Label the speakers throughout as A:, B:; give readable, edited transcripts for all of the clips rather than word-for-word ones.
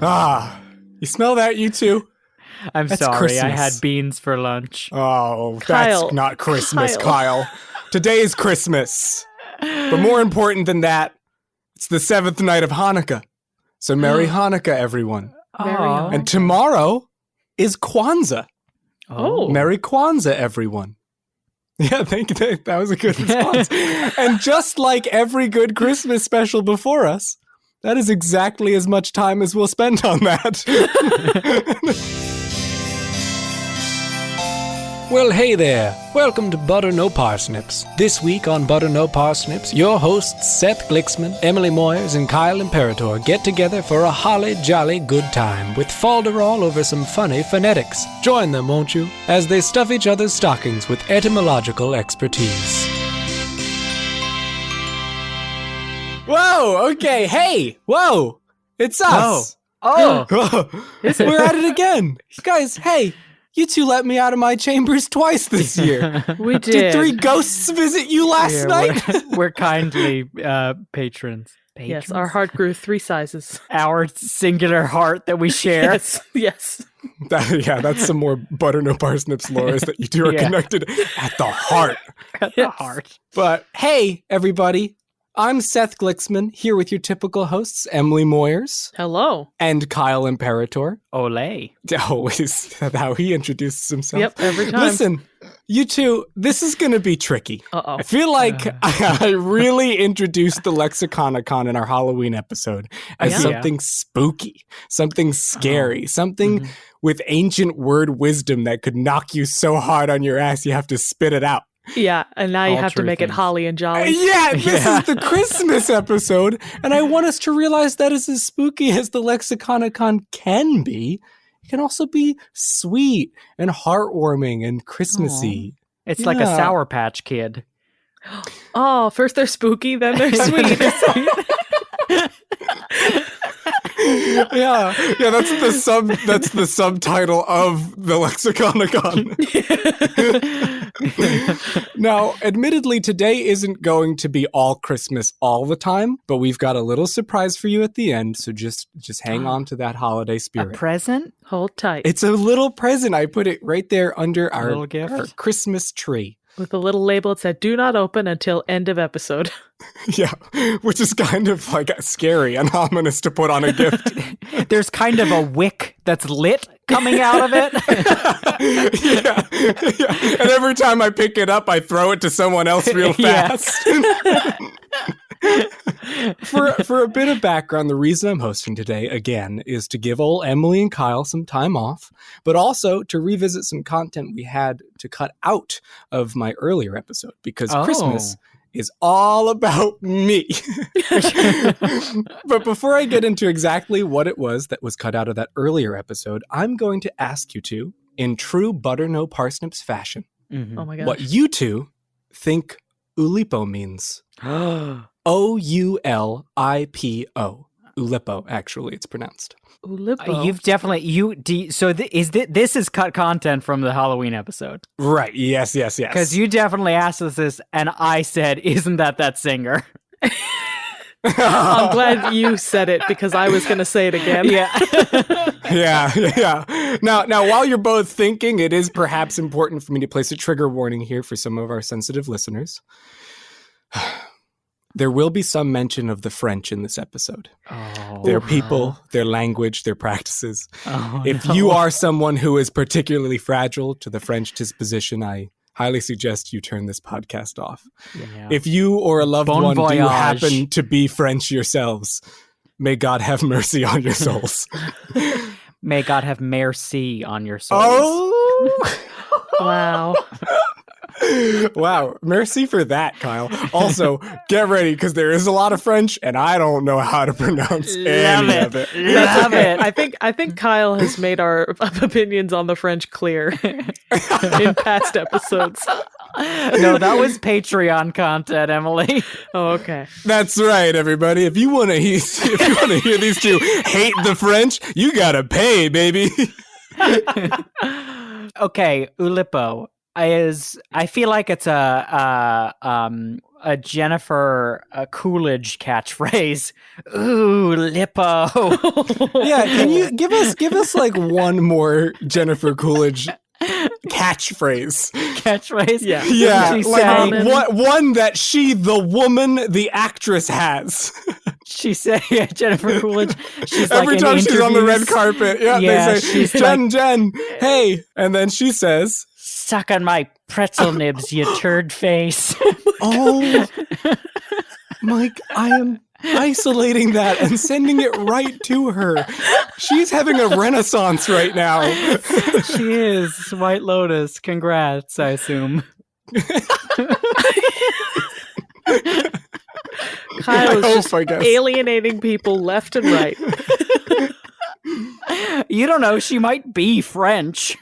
A: You smell that, you two?
B: I'm
A: That's
B: sorry,
A: Christmas.
B: I had beans for lunch.
A: Oh,
C: Kyle.
A: that's not Christmas, Kyle. Today is Christmas. But more important than that, it's the 7th night of Hanukkah. So Merry Hanukkah, everyone.
C: Merry
B: Aw.
C: Hanukkah.
A: And tomorrow is Kwanzaa.
C: Oh.
A: Merry Kwanzaa, everyone. Yeah, thank you. That was a good response. And just like every good Christmas special before us, that is exactly as much time as we'll spend on that. Well, hey there. Welcome to Butter No Parsnips. This week on Butter No Parsnips, your hosts Seth Gliksman, Emily Moyers, and Kyle Imperatore get together for a holly jolly good time with falderall over some funny phonetics. Join them, won't you, as they stuff each other's stockings with etymological expertise. Whoa, okay, hey, whoa, it's us.
B: Oh,
A: We're at it again. Guys, hey. You two let me out of my chambers twice this year.
C: We did.
A: Did 3 ghosts visit you last night?
B: We're kindly patrons.
C: Yes, our heart grew 3 sizes.
B: Our singular heart that we share.
C: Yes.
A: That's some more Butter No Parsnips lore, is that you two are connected at the heart.
B: At the heart.
A: But hey, everybody. I'm Seth Gliksman, here with your typical hosts, Emily Moyers.
C: Hello.
A: And Kyle Imperatore.
B: Ole.
A: Always how he introduces himself.
C: Yep, every time.
A: Listen, you two, this is going to be tricky.
C: Uh-oh.
A: I feel like I really introduced the Lexiconicon in our Halloween episode as something spooky, something scary, something with ancient word wisdom that could knock you so hard on your ass you have to spit it out.
C: Yeah, and now you have to
B: true
C: make it
B: things.
C: holly and jolly.
A: This is the Christmas episode, and I want us to realize that is as spooky as the Lexiconicon can be. It can also be sweet and heartwarming and Christmassy.
B: It's like a Sour Patch Kid.
C: Oh, first they're spooky, then they're sweet.
A: Yeah, that's the subtitle of the Lexiconicon. Now, admittedly, today isn't going to be all Christmas all the time, but we've got a little surprise for you at the end, so just hang on to that holiday
B: A
A: spirit.
B: present?
C: Hold tight.
A: It's a little present. I put it right there under our
B: little gift?
A: our Christmas tree.
C: With a little label that said, do not open until end of episode.
A: Yeah, which is kind of like scary and ominous to put on a gift.
B: There's kind of a wick that's lit coming out of it.
A: yeah. And every time I pick it up, I throw it to someone else real fast. For a bit of background, the reason I'm hosting today, again, is to give old Emily and Kyle some time off, but also to revisit some content we had to cut out of my earlier episode, because Christmas is all about me. But before I get into exactly what it was that was cut out of that earlier episode, I'm going to ask you two, in true Butter No Parsnips fashion,
C: Oh my gosh.
A: what you two think Oulipo means. Oulipo. Oulipo, actually, it's pronounced.
C: Oulipo.
B: You've definitely this is cut content from the Halloween episode,
A: Right. Yes.
B: because you definitely asked us this, and I said, "Isn't that singer?"
C: I'm glad you said it because I was going to say it again.
A: Yeah. Now, while you're both thinking, it is perhaps important for me to place a trigger warning here for some of our sensitive listeners. There will be some mention of the French in this episode. Their people, their language, their practices. If you are someone who is particularly fragile to the French disposition, I highly suggest you turn this podcast off.
B: Yeah.
A: If you or a loved
B: Bon
A: one do
B: voyage.
A: happen to be French yourselves, may God have mercy on your souls.
B: May God have mercy on your souls.
A: Oh!
C: Wow.
A: Wow. Mercy for that, Kyle. Also, get ready, because there is a lot of French, and I don't know how to pronounce any of it.
B: Love it.
C: I think Kyle has made our opinions on the French clear in past episodes.
B: No, that was Patreon content, Emily.
C: Oh, okay.
A: That's right, everybody. If you want to hear these two hate the French, you gotta pay, baby.
B: Okay, Oulipo. I feel like it's a Jennifer Coolidge catchphrase. Ooh, Lippo.
A: Yeah, can you give us like one more Jennifer Coolidge catchphrase?
B: Yeah.
A: Yeah,
B: She's
A: like
B: saying,
A: one that she, the woman, the actress, has.
B: she said, yeah, Jennifer Coolidge. She's
A: Every
B: like
A: time
B: in
A: she's on the red
B: interviews,
A: carpet, yeah,
B: Yeah,
A: they say,
B: she's
A: Jen, hey, and then she says,
B: suck on my pretzel nibs, you turd face.
A: oh, Mike, I am isolating that and sending it right to her. She's having a renaissance right now.
B: She is. White Lotus. Congrats, I assume.
C: Kyle is just
A: I guess.
C: alienating people left and right.
B: You don't know. She might be French.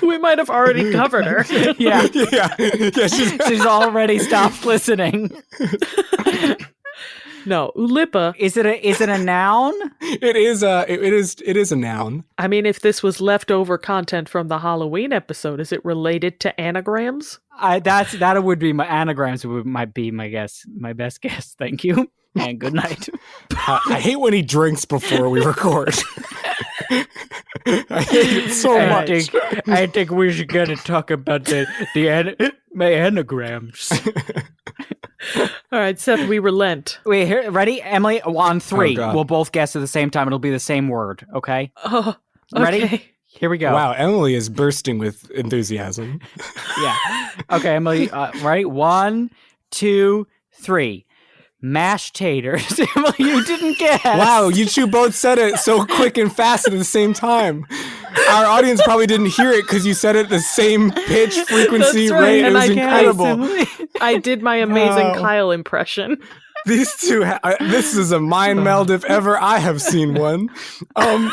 C: We might have already covered her.
B: Yeah.
A: Yeah,
B: She's already stopped listening.
C: No, Oulipo.
B: Is it a noun?
A: It is a noun.
C: I mean, if this was leftover content from the Halloween episode, is it related to anagrams?
B: That would be my anagrams. Might be my guess. My best guess. Thank you and good night.
A: I hate when he drinks before we record. I hate it so much.
B: I think we should get to talk about my anagrams.
C: All right, Seth, we relent.
B: Wait, here, ready, Emily? On 3,
A: God.
B: we'll both guess at the same time. It'll be the same word. Okay.
C: Oh, okay.
B: Ready? Here we go.
A: Wow, Emily is bursting with enthusiasm.
B: Yeah. Okay, Emily. Ready? 1, 2, 3. Mashed taters. Emily, you didn't guess.
A: Wow, you two both said it so quick and fast at the same time. Our audience probably didn't hear it because you said it the same pitch, frequency,
C: That's right,
A: rate. It
C: and
A: was
C: I
A: incredible.
C: I did my amazing
A: Wow.
C: Kyle impression.
A: These two, this is a mind meld if ever I have seen one.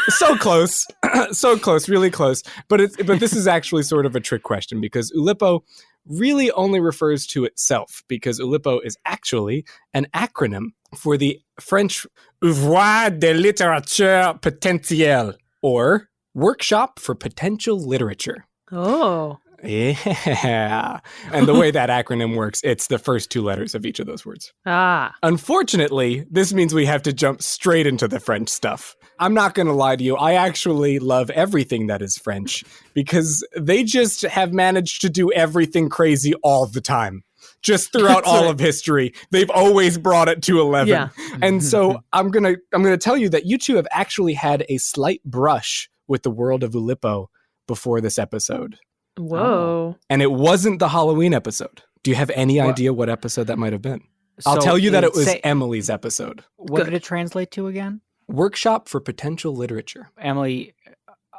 A: So close, so close, really close. But this is actually sort of a trick question because Oulipo really only refers to itself because Oulipo is actually an acronym for the French Ouvroir de littérature potentielle, or Workshop for Potential Literature.
C: Oh.
A: Yeah. And the way that acronym works, it's the first 2 letters of each of those words.
C: Ah.
A: Unfortunately, this means we have to jump straight into the French stuff. I'm not going to lie to you. I actually love everything that is French because they just have managed to do everything crazy all the time. Just throughout all of history, they've always brought it to 11.
C: Yeah.
A: And so I'm going to tell you that you two have actually had a slight brush with the world of Oulipo before this episode.
C: Whoa.
A: And it wasn't the Halloween episode. Do you have any idea what episode that might have been? I'll tell you that it was Emily's episode.
B: What did it translate to again?
A: Workshop for Potential Literature.
B: Emily,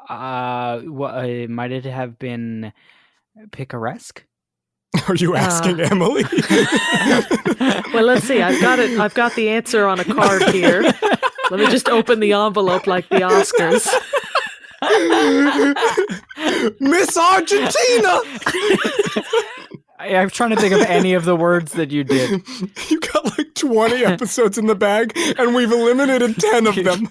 B: might it have been picaresque?
A: Are you asking Emily?
C: Well, let's see. I've got the answer on a card here. Let me just open the envelope like the Oscars.
A: Miss Argentina!
B: I'm trying to think of any of the words that you did.
A: You got like 20 episodes in the bag, and we've eliminated 10 of them.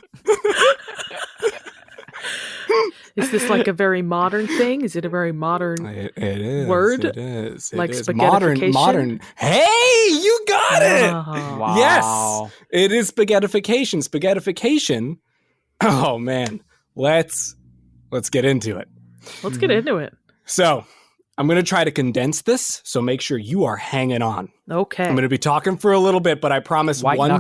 C: Is this like a very modern thing? Is it a very modern
A: It is.
C: word?
A: It is.
C: Like
A: is.
C: spaghettification?
A: Modern. Hey, you got it!
C: Wow.
A: Yes, it is spaghettification. Spaghettification. Oh man, let's get into it.
C: Let's get into it.
A: So, I'm going to try to condense this, so make sure you are hanging on.
C: Okay.
A: I'm going to be talking for a little bit, but I promise one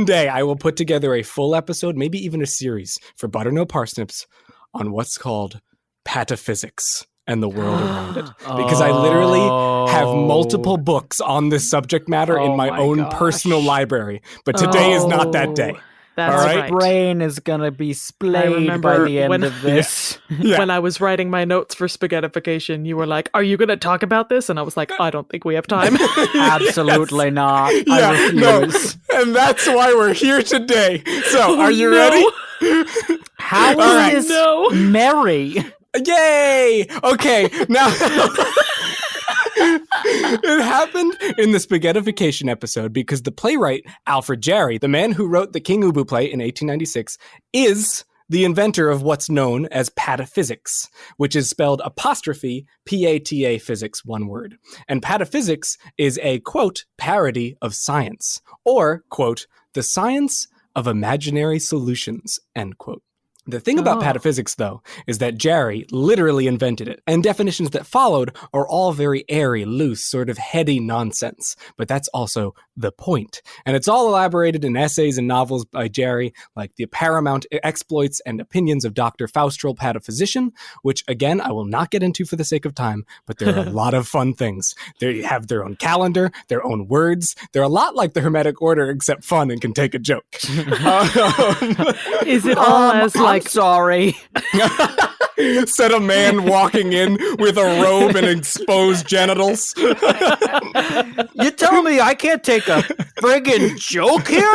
A: day I will put together a full episode, maybe even a series for Butter No Parsnips on what's called pataphysics and the world around it. Because I literally have multiple books on this subject matter in my own personal library. But today is not that day.
C: That's
A: All right.
C: right.
B: Brain is gonna be splayed by the end of this.
A: Yeah.
C: When I was writing my notes for spaghettification, you were like, "Are you going to talk about this?" And I was like, "I don't think we have time."
B: Absolutely not.
A: Yeah,
B: I
A: no.
B: refuse.
A: And that's why we're here today. So, are you ready?
B: How is this Mary?
A: Yay! Okay, now it happened in the spaghettification episode because the playwright Alfred Jarry, the man who wrote the King Ubu play in 1896, is
D: the inventor of what's known as pataphysics, which is spelled apostrophe P-A-T-A physics, one word. And pataphysics is a, quote, parody of science, or, quote, the science of imaginary solutions, end quote. The thing about pataphysics, though, is that Jerry literally invented it, and definitions that followed are all very airy, loose, sort of heady nonsense. But that's also the point. And it's all elaborated in essays and novels by Jerry, like The Paramount Exploits and Opinions of Dr. Faustrol, Pataphysician, which, again, I will not get into for the sake of time, but there are a lot of fun things. They have their own calendar, their own words. They're a lot like the Hermetic Order, except fun and can take a joke.
C: Is it all as like...
B: I'm sorry.
D: Said a man walking in with a robe and exposed genitals.
B: You tell me I can't take a friggin' joke here?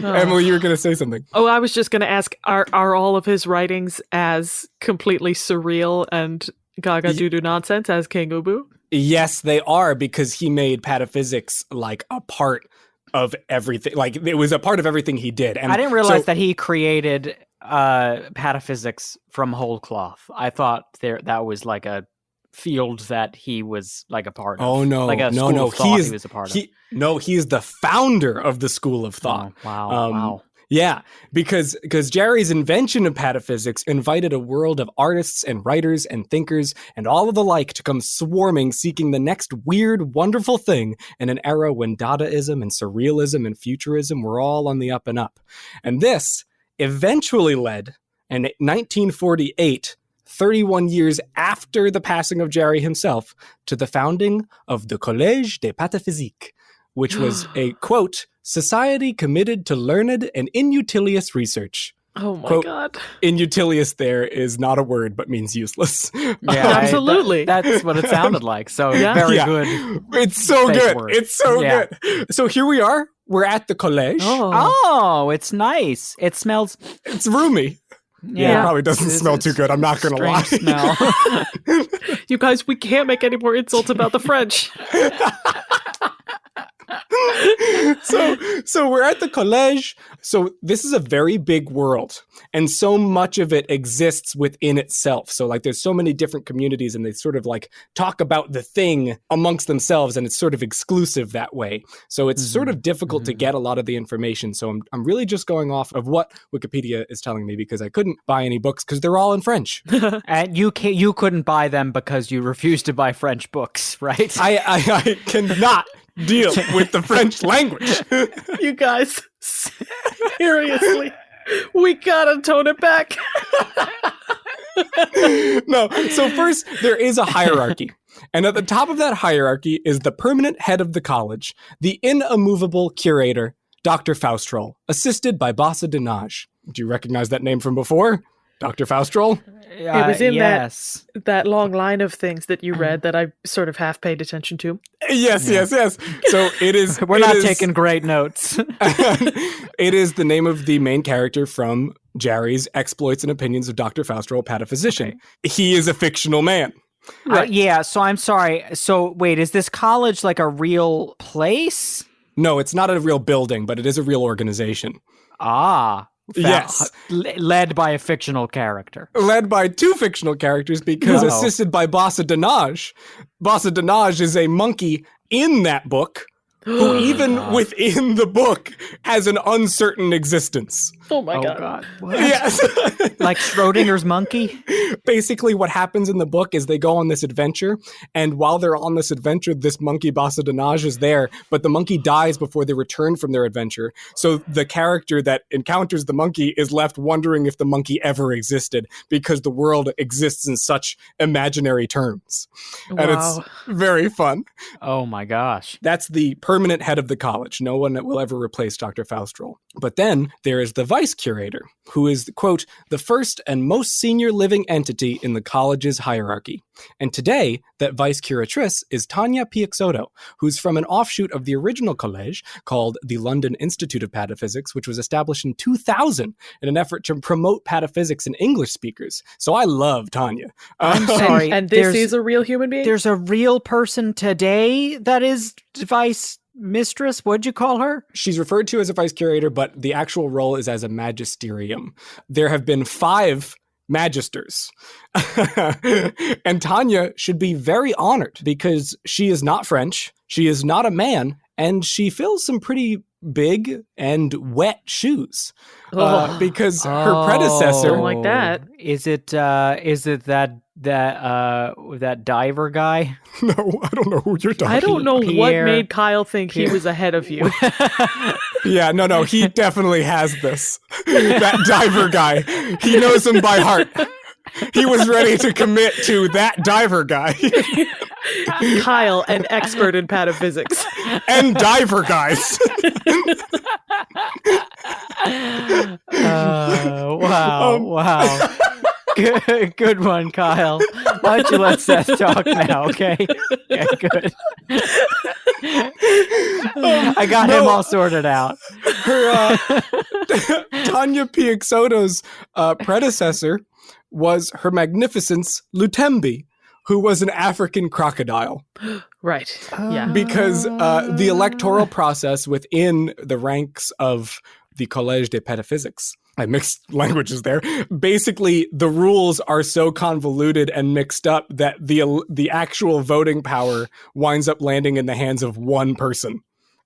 D: Emily, you were going to say something.
C: Oh, I was just going to ask, are all of his writings as completely surreal and gaga doo-doo nonsense as King Ubu?
D: Yes, they are, because he made pataphysics like a part of everything. Like, it was a part of everything he did. And
B: I didn't realize that he created pataphysics from whole cloth. I thought that was like a field that he was like a part of.
D: Oh no,
B: like a school of thought he was a part of.
D: No, he is the founder of the school of thought.
B: Oh, wow.
D: Yeah, because Jerry's invention of pataphysics invited a world of artists and writers and thinkers and all of the like to come swarming, seeking the next weird, wonderful thing in an era when Dadaism and Surrealism and Futurism were all on the up and up. And this eventually led, in 1948, 31 years after the passing of Jerry himself, to the founding of the Collège des Pataphysiques, which was a, quote, society committed to learned and inutilious research.
C: Oh my
D: Quote,
C: God.
D: Inutilious there is not a word, but means useless.
B: Yeah,
C: absolutely.
B: That's what it sounded like. So very good.
D: It's so good.
B: Word.
D: It's so good. So here we are. We're at the collège.
B: Oh, it's nice. It smells...
D: It's roomy. Yeah, it probably doesn't smell too good. I'm not going to lie.
B: Smell.
C: You guys, we can't make any more insults about the French.
D: So we're at the collège. So this is a very big world, and so much of it exists within itself. So like there's so many different communities, and they sort of like talk about the thing amongst themselves, and it's sort of exclusive that way. So it's sort of difficult to get a lot of the information. So I'm really just going off of what Wikipedia is telling me, because I couldn't buy any books because they're all in French.
B: And you couldn't buy them because you refused to buy French books, right?
D: I cannot deal with the French language.
C: You guys, seriously, we gotta tone it back.
D: No, so first there is a hierarchy. And at the top of that hierarchy is the permanent head of the college, the immovable curator, Dr. Faustrol, assisted by Bossa Dinage. Do you recognize that name from before? Dr. Faustrol?
C: It was in that long line of things that you read that I sort of half paid attention to.
D: Yes. So it is...
B: We're not taking great notes.
D: It is the name of the main character from Jerry's Exploits and Opinions of Dr. Faustrol, Pataphysician. Okay. He is a fictional man.
B: Right. Yeah, so I'm sorry. So wait, is this college like a real place?
D: No, it's not a real building, but it is a real organization. Yes.
B: Led by a fictional character.
D: Led by two fictional characters, because assisted by Bossa Dinage. Bossa Dinage is a monkey in that book who even within the book has an uncertain existence.
C: Oh my God.
B: What?
D: Yes.
B: Like Schrodinger's monkey?
D: Basically what happens in the book is they go on this adventure, and while they're on this adventure, this monkey Bossa Dinage is there, but the monkey dies before they return from their adventure. So the character that encounters the monkey is left wondering if the monkey ever existed, because the world exists in such imaginary terms.
C: Wow.
D: And it's very fun.
B: Oh my gosh.
D: That's the permanent head of the college. No one will ever replace Dr. Faustrol. But then there is the vice curator, who is, quote, the first and most senior living entity in the college's hierarchy. And today, that vice curatrice is Tanya Piexoto, who's from an offshoot of the original college called the London Institute of Pataphysics, which was established in 2000 in an effort to promote pataphysics in English speakers. So I love Tanya.
B: I'm sorry.
C: And this is a real human being?
B: There's a real person today that is vice mistress? What'd you call her?
D: She's referred to as a vice curator, but the actual role is as a magisterium. There have been 5 magisters. And Tanya should be very honored because she is not French, she is not a man, and she fills some pretty big and wet shoes. Because her predecessor...
C: Don't like that.
B: Is it that diver guy?
D: No, I don't know who you're talking about.
C: I don't know what
B: Pierre.
C: made Kyle think he was ahead of you.
D: Yeah, no, he definitely has this. That diver guy. He knows him by heart. He was ready to commit to that diver guy.
C: Kyle, an expert in pataphysics.
D: And diver guys.
B: Wow. Good one, Kyle. Why don't you let Seth talk now, okay? Yeah, good. I got him all sorted out.
D: Her, Tanya Piexoto's predecessor was Her Magnificence Lutembi, who was an African crocodile.
C: Right. Yeah.
D: Because the electoral process within the ranks of the Collège des Pataphysiques, I mixed languages there. Basically, the rules are so convoluted and mixed up that the actual voting power winds up landing in the hands of one person.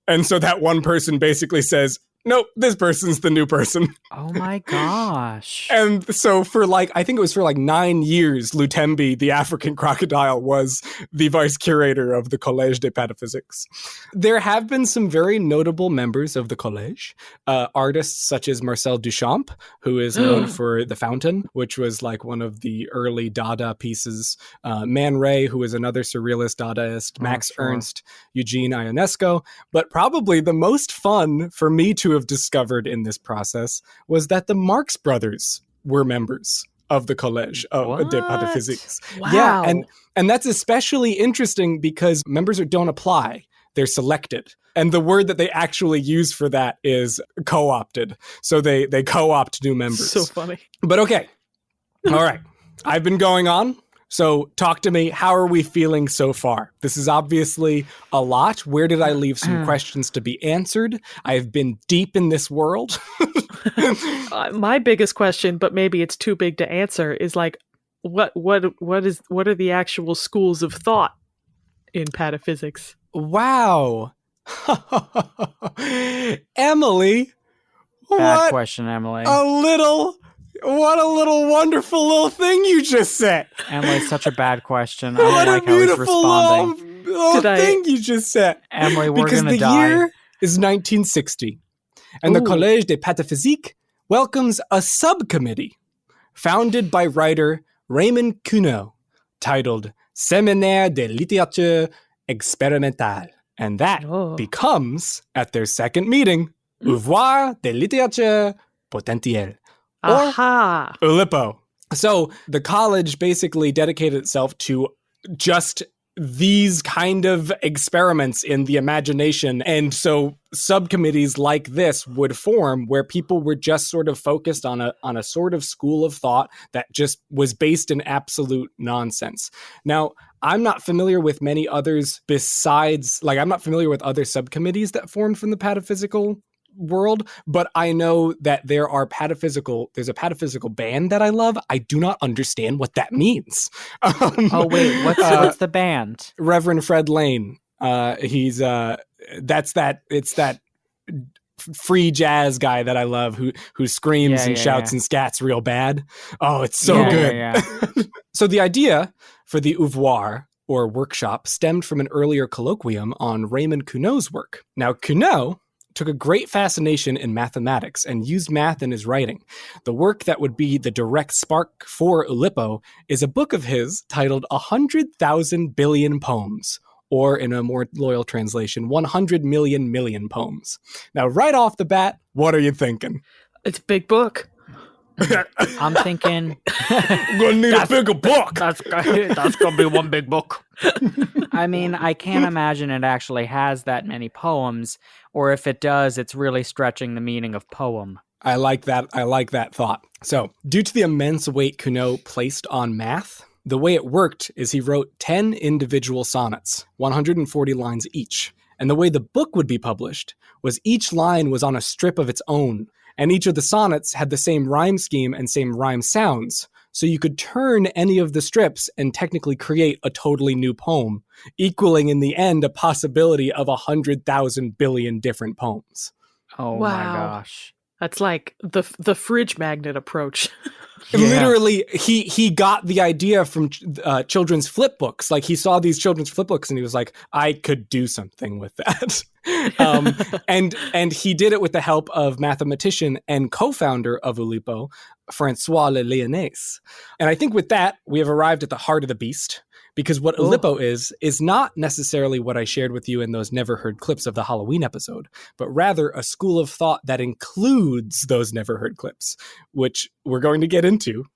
D: And so that one person basically says, nope, this person's the new person.
B: Oh my gosh.
D: And so I think it was for 9 years, Lutembi, the African crocodile, was the vice curator of the Collège des Pataphysiques. There have been some very notable members of the Collège, artists such as Marcel Duchamp, who is known for The Fountain, which was one of the early Dada pieces, Man Ray, who is another surrealist Dadaist, Max Ernst, Eugene Ionesco. But probably the most fun for me to have discovered in this process was that the Marx brothers were members of the Collège des Pataphysiques.
C: Wow.
D: Yeah, and that's especially interesting because members don't apply. They're selected. And the word that they actually use for that is co-opted. So they co-opt new members.
C: So funny.
D: But okay. All right. I've been going on. So talk to me. How are we feeling so far? This is obviously a lot. Where did I leave some questions to be answered? I've been deep in this world.
C: My biggest question, but maybe it's too big to answer, is what are the actual schools of thought in pataphysics?
D: Wow. Emily.
B: Bad question, Emily.
D: What a little wonderful little thing you just said.
B: Emily, such a bad question. I
D: What
B: don't
D: a
B: like how he's
D: beautiful
B: responding.
D: little thing you just said.
B: Emily, we're
D: Because
B: gonna
D: the
B: die.
D: year is 1960, and the Collège des Pataphysiques welcomes a subcommittee founded by writer Raymond Queneau, titled Séminaire de littérature expérimentale. And that becomes, at their second meeting, Ouvroir de littérature potentielle.
C: Aha!
D: Oulipo. So the college basically dedicated itself to just these kind of experiments in the imagination. And so subcommittees like this would form where people were just sort of focused on a sort of school of thought that just was based in absolute nonsense. Now, I'm not familiar with many others besides, I'm not familiar with other subcommittees that formed from the pataphysical world, but I know that there's a pataphysical band that I love. I do not understand what that means.
B: What's the band?
D: Reverend Fred Lane. It's that free jazz guy that I love who screams and shouts and scats real bad. Oh, it's so good.
B: Yeah.
D: So the idea for the ouvroir, or workshop, stemmed from an earlier colloquium on Raymond Queneau's work. Now, Queneau took a great fascination in mathematics and used math in his writing. The work that would be the direct spark for Oulipo is a book of his titled 100,000 Billion Poems, or in a more loyal translation, 100 million poems. Now, right off the bat, what are you thinking?
C: It's a big book.
B: I'm thinking
D: I'm gonna need a bigger book.
B: that's gonna be one big book. I mean, I can't imagine it actually has that many poems, or if it does, it's really stretching the meaning of poem.
D: I like that thought. So, due to the immense weight Queneau placed on math, the way it worked is he wrote 10 individual sonnets, 140 lines each. And the way the book would be published was each line was on a strip of its own, and each of the sonnets had the same rhyme scheme and same rhyme sounds. So you could turn any of the strips and technically create a totally new poem, equaling in the end a possibility of 100,000 billion different poems.
B: Oh
C: Wow.
B: my gosh.
C: That's like the fridge magnet approach.
B: Yeah.
D: Literally, he got the idea from children's flip books. Like, he saw these children's flip books and he was like, I could do something with that. And he did it with the help of mathematician and co-founder of Oulipo, Francois Le Lyonnais. And I think with that, we have arrived at the heart of the beast. Because what Oulipo is not necessarily what I shared with you in those never heard clips of the Halloween episode, but rather a school of thought that includes those never heard clips, which we're going to get into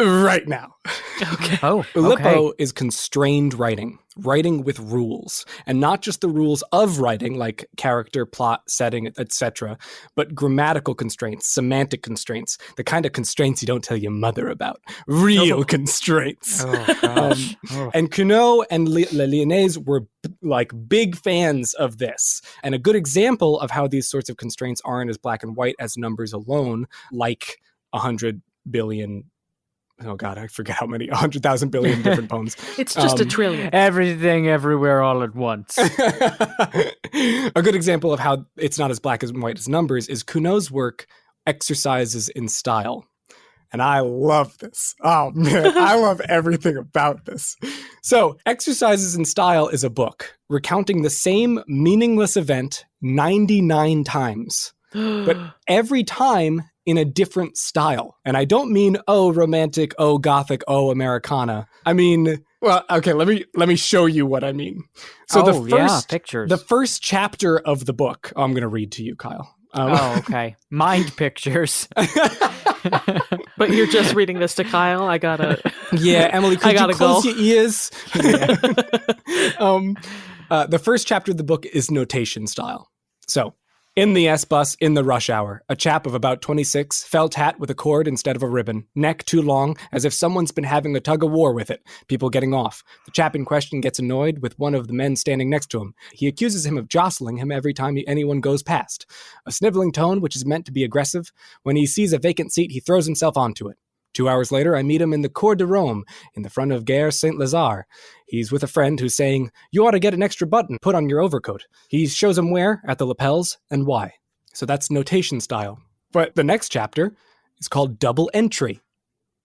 D: right now.
C: Okay.
B: Oh,
D: Oulipo is constrained writing with rules, and not just the rules of writing, like character, plot, setting, etc., but grammatical constraints, semantic constraints, the kind of constraints you don't tell your mother about, real constraints.
B: Oh, gosh.
D: And Cuneau and Le Lyonnais were like big fans of this. And a good example of how these sorts of constraints aren't as black and white as numbers alone, like 100 billion. Oh God, I forget how many, 100,000 billion different poems.
C: It's just a trillion.
B: Everything, everywhere, all at once.
D: A good example of how it's not as black and white as numbers is Cuneau's work, Exercises in Style. And I love this. Oh man, I love everything about this. So, Exercises in Style is a book recounting the same meaningless event 99 times. But every time in a different style. And I don't mean, oh, romantic, oh, gothic, oh, Americana. I mean, well, okay, let me show you what I mean. So
B: pictures.
D: The first chapter of the book, I'm going to read to you, Kyle.
B: Okay. Mind pictures.
C: But you're just reading this to Kyle? I gotta...
D: Yeah, Emily, could you close
C: go.
D: your ears? The first chapter of the book is notation style. So, in the S-bus, in the rush hour, a chap of about 26, felt hat with a cord instead of a ribbon, neck too long, as if someone's been having a tug-of-war with it, people getting off. The chap in question gets annoyed with one of the men standing next to him. He accuses him of jostling him every time anyone goes past. A sniveling tone, which is meant to be aggressive. When he sees a vacant seat, he throws himself onto it. 2 hours later, I meet him in the Cour de Rome, in the front of Gare Saint-Lazare. He's with a friend who's saying, you ought to get an extra button put on your overcoat. He shows him where, at the lapels, and why. So that's notation style. But the next chapter is called Double Entry.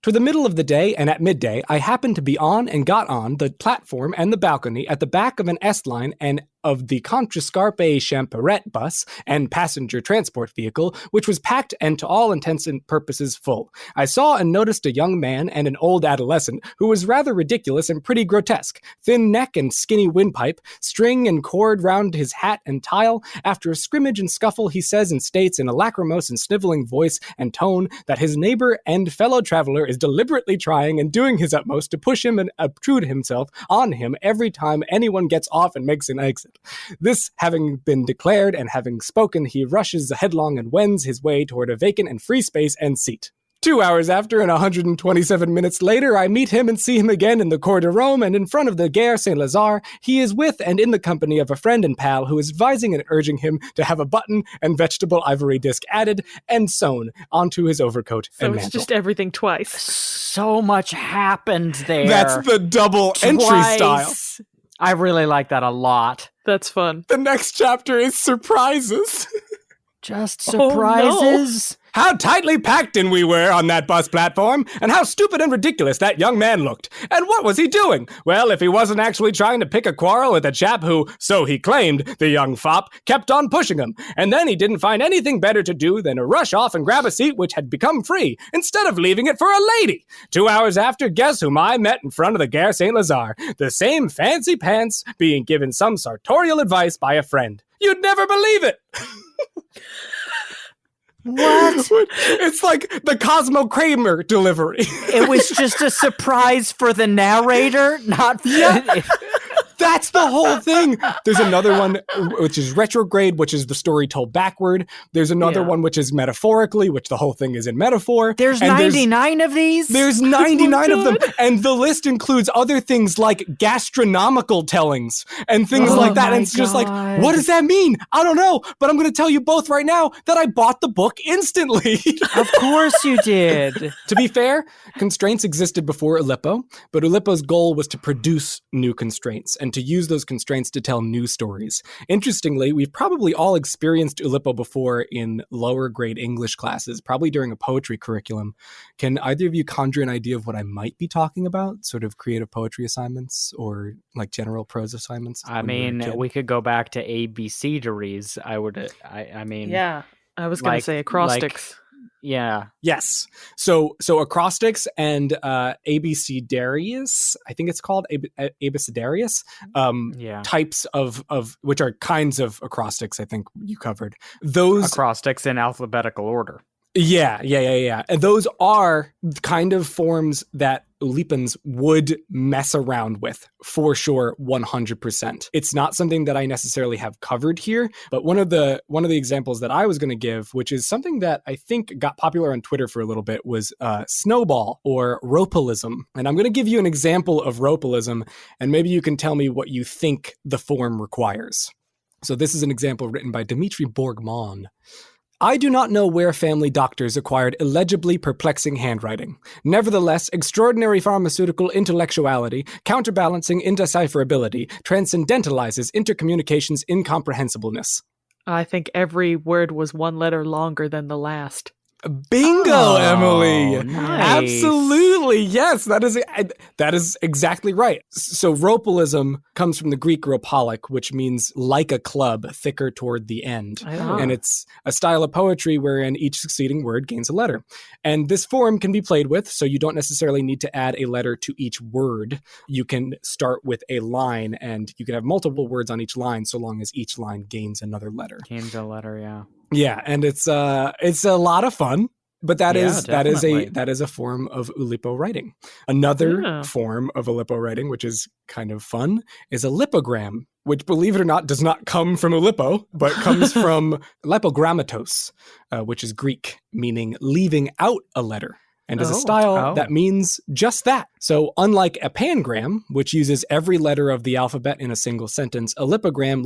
D: To the middle of the day and at midday, I happened to be on and got on the platform and the balcony at the back of an S-line and of the Contrescarpe Champerette bus and passenger transport vehicle, which was packed and to all intents and purposes full. I saw and noticed a young man and an old adolescent who was rather ridiculous and pretty grotesque. Thin neck and skinny windpipe, string and cord round his hat and tile. After a scrimmage and scuffle, he says and states in a lachrymose and sniveling voice and tone that his neighbor and fellow traveler is deliberately trying and doing his utmost to push him and obtrude himself on him every time anyone gets off and makes an exit. This having been declared and having spoken, he rushes headlong and wends his way toward a vacant and free space and seat. 2 hours after and 127 minutes later, I meet him and see him again in the Cour de Rome and in front of the Gare Saint-Lazare. He is with and in the company of a friend and pal who is advising and urging him to have a button and vegetable ivory disc added and sewn onto his overcoat and mantle.
C: So it's just everything twice.
B: So much happened there.
D: That's the double entry style.
B: I really like that a lot.
C: That's fun.
D: The next chapter is surprises.
B: Just surprises?
C: Oh, no.
D: How tightly packed in we were on that bus platform, and how stupid and ridiculous that young man looked. And what was he doing? Well, if he wasn't actually trying to pick a quarrel with a chap who, so he claimed, the young fop, kept on pushing him. And then he didn't find anything better to do than to rush off and grab a seat which had become free, instead of leaving it for a lady. 2 hours after, guess whom I met in front of the Gare Saint-Lazare? The same fancy pants being given some sartorial advice by a friend. You'd never believe it!
B: What?
D: It's like the Cosmo Kramer delivery.
B: It was just a surprise for the narrator, not for...
D: That's the whole thing. There's another one which is retrograde, which is the story told backward. There's another one which is metaphorically, which the whole thing is in metaphor.
B: There's 99 of these?
D: There's 99 of them. And the list includes other things like gastronomical tellings and things like that. And it's just like, what does that mean? I don't know. But I'm going to tell you both right now that I bought the book instantly.
B: Of course you did.
D: To be fair, constraints existed before Oulipo, but Oulipo's goal was to produce new constraints and to use those constraints to tell new stories. Interestingly, we've probably all experienced Oulipo before in lower grade English classes, probably during a poetry curriculum. Can either of you conjure an idea of what I might be talking about? Sort of creative poetry assignments or like general prose assignments?
B: I mean, we could go back to ABCderies. I mean...
C: Yeah, I was going to say acrostics.
B: Yeah.
D: Yes. So acrostics and abecedarius, I think it's called abecedarius, types of which are kinds of acrostics. I think you covered those
B: acrostics in alphabetical order.
D: Yeah. And those are kind of forms that Oulipans would mess around with, for sure, 100%. It's not something that I necessarily have covered here, but one of the examples that I was going to give, which is something that I think got popular on Twitter for a little bit, was snowball or ropalism. And I'm going to give you an example of ropalism, and maybe you can tell me what you think the form requires. So this is an example written by Dimitri Bourgmont. I do not know where family doctors acquired illegibly perplexing handwriting. Nevertheless, extraordinary pharmaceutical intellectuality, counterbalancing indecipherability, transcendentalizes intercommunication's incomprehensibleness.
C: I think every word was one letter longer than the last.
D: Bingo, Emily.
B: Nice.
D: Absolutely. Yes, that is exactly right. So ropalism comes from the Greek ropolik, which means like a club, thicker toward the end. And it's a style of poetry wherein each succeeding word gains a letter. And this form can be played with, so you don't necessarily need to add a letter to each word. You can start with a line, and you can have multiple words on each line so long as each line gains another letter.
B: Gains a letter, yeah.
D: Yeah, and it's a lot of fun, but that is a form of Oulipo writing. Another form of Oulipo writing, which is kind of fun, is a lipogram, which, believe it or not, does not come from Oulipo, but comes from lipogrammatos, which is Greek, meaning leaving out a letter. And is a style that means just that. So unlike a pangram, which uses every letter of the alphabet in a single sentence, a lipogram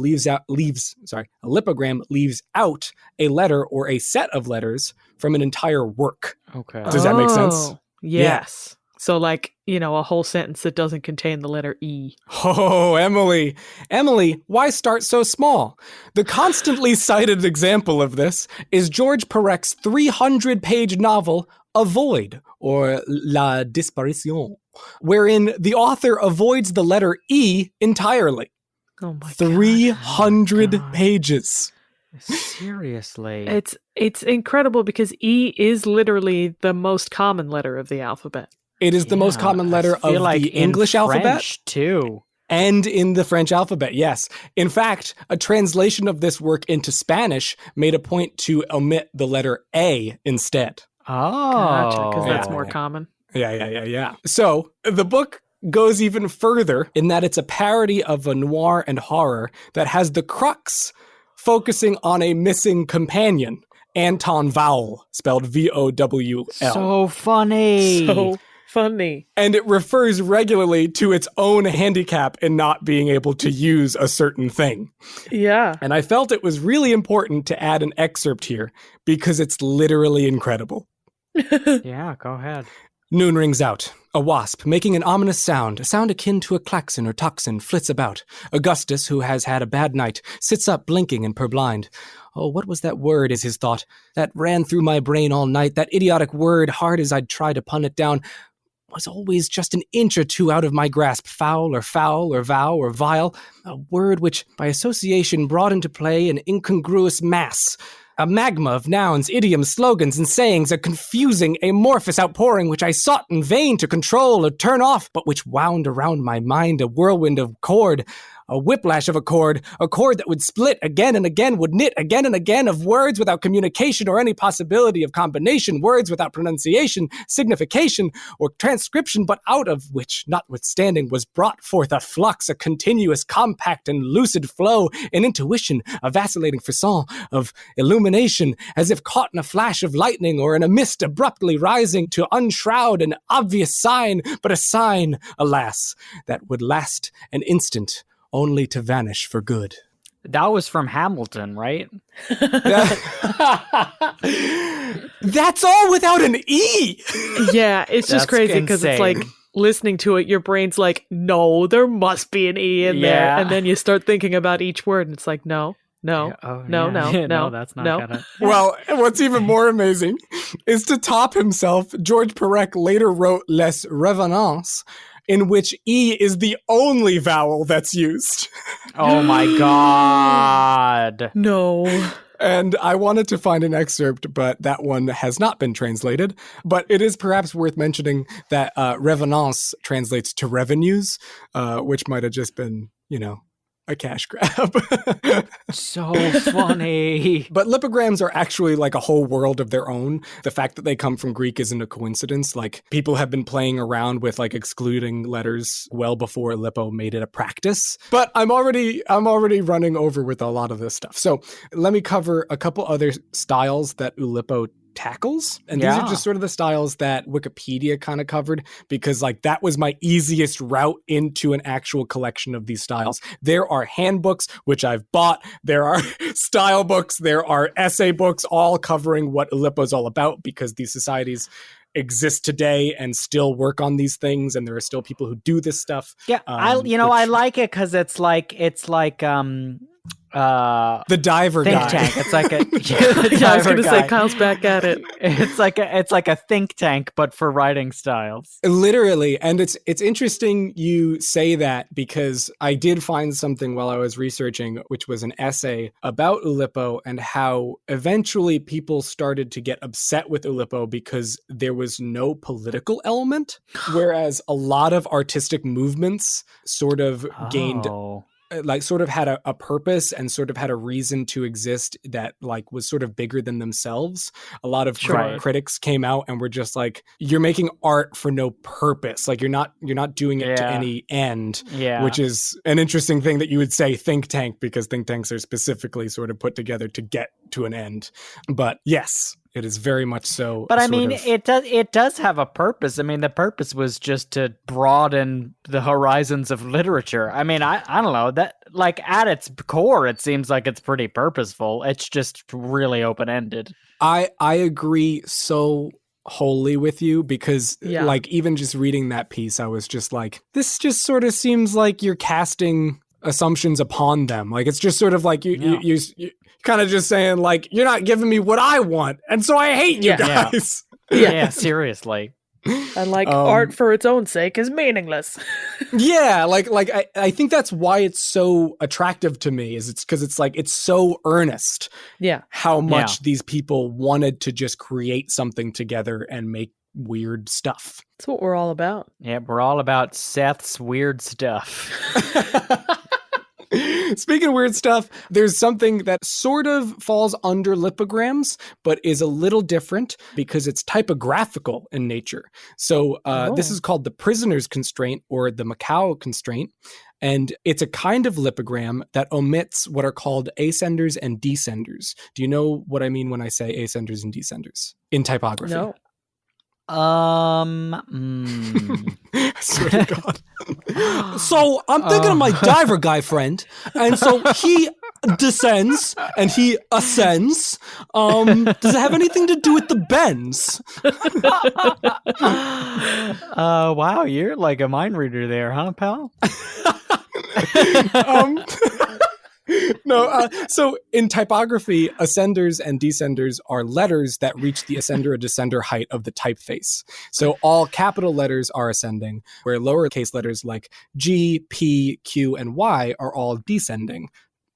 D: leaves out a letter or a set of letters from an entire work.
B: Okay.
D: Does that make sense?
C: Yes. Yeah. So like, a whole sentence that doesn't contain the letter E.
D: Oh, Emily, why start so small? The constantly cited example of this is George Perec's 300-page novel, Avoid, or La Disparition, wherein the author avoids the letter E entirely.
C: Oh my
D: 300 pages.
B: Seriously.
C: It's incredible because E is literally the most common letter of the alphabet.
D: It is the most common letter of the English alphabet
B: too.
D: And in the French alphabet, yes. In fact, a translation of this work into Spanish made a point to omit the letter A instead.
B: Oh.
C: Gotcha, because that's more common.
D: Yeah. So the book goes even further in that it's a parody of a noir and horror that has the crux focusing on a missing companion, Anton Vowell, spelled Vowl.
B: So funny.
D: And it refers regularly to its own handicap in not being able to use a certain thing.
C: Yeah.
D: And I felt it was really important to add an excerpt here because it's literally incredible.
B: Yeah, go ahead.
D: Noon rings out. A wasp, making an ominous sound, a sound akin to a klaxon or tocsin, flits about. Augustus, who has had a bad night, sits up blinking and purblind. Oh, what was that word, is his thought, that ran through my brain all night, that idiotic word, hard as I'd try to pun it down, was always just an inch or two out of my grasp, foul or vow or vile, a word which, by association, brought into play an incongruous mass, a magma of nouns, idioms, slogans, and sayings, a confusing, amorphous outpouring which I sought in vain to control or turn off, but which wound around my mind a whirlwind of chord, A whiplash of a chord that would split again and again, would knit again and again of words without communication or any possibility of combination, words without pronunciation, signification, or transcription, but out of which, notwithstanding, was brought forth a flux, a continuous, compact, and lucid flow, an intuition, a vacillating frisson of illumination, as if caught in a flash of lightning or in a mist abruptly rising to unshroud an obvious sign, but a sign, alas, that would last an instant, only to vanish for good.
B: That was from Hamilton, right?
D: That's all without an E!
C: Yeah, it's just
B: That's
C: crazy because it's like
B: insane.
C: listening to it, your brain's like, no, there must be an E in there.
B: Yeah.
C: And then you start thinking about each word and it's like, no, no,
B: Yeah, oh,
C: no,
B: yeah.
C: no,
B: That's not
C: no.
B: gonna.
D: Well, what's even more amazing is to top himself, George Perec later wrote Les Revenants, in which E is the only vowel that's used.
B: Oh my god.
C: No.
D: And I wanted to find an excerpt, but that one has not been translated. But it is perhaps worth mentioning that revenance translates to revenues, which might have just been, a cash grab.
B: So funny.
D: But lipograms are actually like a whole world of their own. The fact that they come from Greek isn't a coincidence. Like, people have been playing around with like excluding letters well before Oulipo made it a practice. But I'm already running over with a lot of this stuff. So let me cover a couple other styles that Oulipo tackles, and these are just sort of the styles that Wikipedia kind of covered, because like that was my easiest route into an actual collection of these styles. There are handbooks, which I've bought, there are style books, there are essay books, all covering what Oulipo's all about, because these societies exist today and still work on these things, and there are still people who do this stuff.
B: Yeah, I like it because it's like
D: the diver
B: think
D: guy.
B: tank. It's like a
C: Yeah, I was going to say, Kyle's back at it.
B: It's like a think tank, but for writing styles.
D: Literally. And it's interesting you say that, because I did find something while I was researching, which was an essay about Oulipo and how eventually people started to get upset with Oulipo because there was no political element, whereas a lot of artistic movements sort of gained like sort of had a purpose and sort of had a reason to exist that like was sort of bigger than themselves. A lot of critics came out and were just like, you're making art for no purpose. Like you're not doing it to any end, which is an interesting thing that you would say think tank, because think tanks are specifically sort of put together to get to an end. But yes, it is very much so.
B: But I mean, it does have a purpose. I mean, the purpose was just to broaden the horizons of literature. I mean, I don't know, that like at its core, it seems like it's pretty purposeful. It's just really open-ended.
D: I agree so wholly with you, because like even just reading that piece, I was just like, this just sort of seems like you're casting assumptions upon them. Like it's just sort of like you kind of just saying like, you're not giving me what I want, and so I hate you guys.
B: Yeah, seriously.
C: And like art for its own sake is meaningless.
D: Yeah, like I think that's why it's so attractive to me, is it's because it's like it's so earnest.
C: Yeah.
D: How much these people wanted to just create something together and make weird stuff.
C: That's what we're all about.
B: Yeah, we're all about Seth's weird stuff.
D: Speaking of weird stuff, there's something that sort of falls under lipograms, but is a little different because it's typographical in nature. So this is called the prisoner's constraint, or the Macau constraint. And it's a kind of lipogram that omits what are called ascenders and descenders. Do you know what I mean when I say ascenders and descenders in typography?
C: No.
D: I swear to God. So I'm thinking of my diver guy friend, and so he descends and he ascends. Does it have anything to do with the bends?
B: Wow, you're like a mind reader there, huh, pal?
D: No, so in typography, ascenders and descenders are letters that reach the ascender or descender height of the typeface. So all capital letters are ascending, where lowercase letters like G, P, Q, and Y are all descending.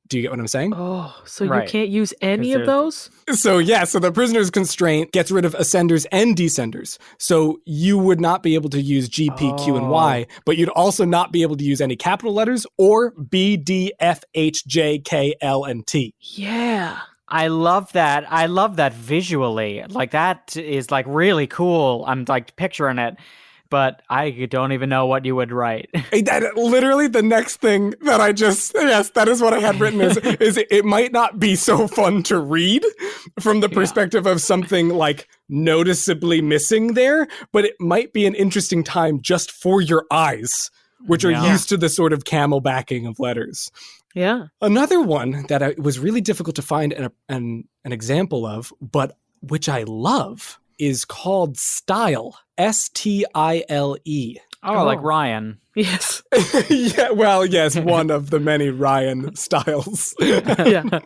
D: Do you get what I'm saying?
C: Oh, so
B: Right.
C: you can't use any
B: 'Cause
C: of those?
D: So the prisoner's constraint gets rid of ascenders and descenders. So you would not be able to use G, P, Q, and Y, but you'd also not be able to use any capital letters or B, D, F, H, J, K, L, and T.
C: Yeah.
B: I love that. I love that visually. Like, that is like really cool. I'm like picturing it, but I don't even know what you would write.
D: Literally the next thing that that is what I had written is it might not be so fun to read from the perspective of something like noticeably missing there, but it might be an interesting time just for your eyes, which are used to the sort of camel backing of letters.
C: Yeah.
D: Another one that was really difficult to find an example of, but which I love, is called style. S-T-I-L-E.
B: Oh, like Ryan.
C: Yes.
D: Yeah, well, yes, one of the many Ryan styles.
C: Yeah.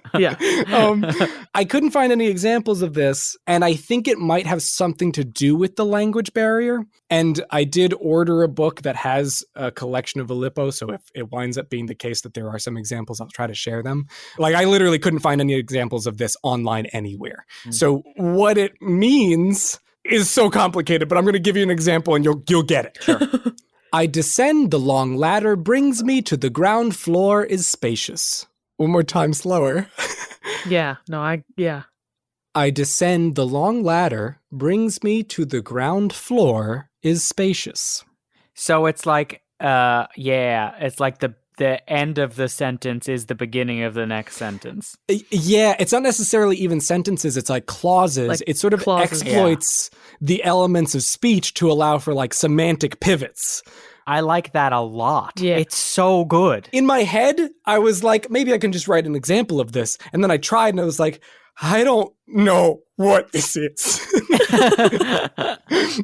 D: I couldn't find any examples of this, and I think it might have something to do with the language barrier. And I did order a book that has a collection of Oulipo, so if it winds up being the case that there are some examples, I'll try to share them. Like, I literally couldn't find any examples of this online anywhere. So what it means is so complicated, but I'm going to give you an example and you'll get it. Sure. I descend the long ladder, brings me to the ground floor is spacious. One more time slower.
C: Yeah. No, yeah.
D: I descend the long ladder, brings me to the ground floor is spacious.
B: So it's like, it's like the end of the sentence is the beginning of the next sentence.
D: Yeah, it's not necessarily even sentences, it's like clauses.
C: Like
D: it sort of
C: clauses.
D: exploits the elements of speech to allow for like semantic pivots.
B: I like that a lot.
C: Yeah.
B: It's so good.
D: In my head, I was like, maybe I can just write an example of this. And then I tried and I was like, I don't know what this is.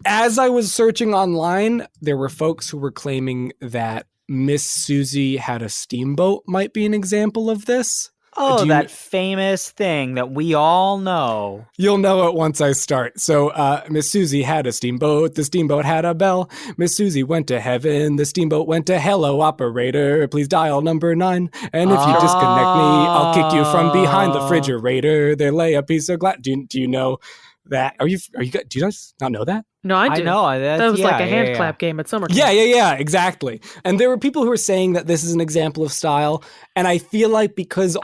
D: As I was searching online, there were folks who were claiming that Miss Susie had a steamboat might be an example of this.
B: Oh, that famous thing that we all know.
D: You'll know it once I start. So, Miss Susie had a steamboat. The steamboat had a bell. Miss Susie went to heaven. The steamboat went to hello, operator. Please dial number 9. And if you disconnect me, I'll kick you from behind the refrigerator. There lay a piece of glass. Do you know that? Do you guys not know that?
C: No, I do.
B: I know.
C: That was like a hand clap game at summer camp.
D: Yeah, exactly. And there were people who were saying that this is an example of style, and I feel like because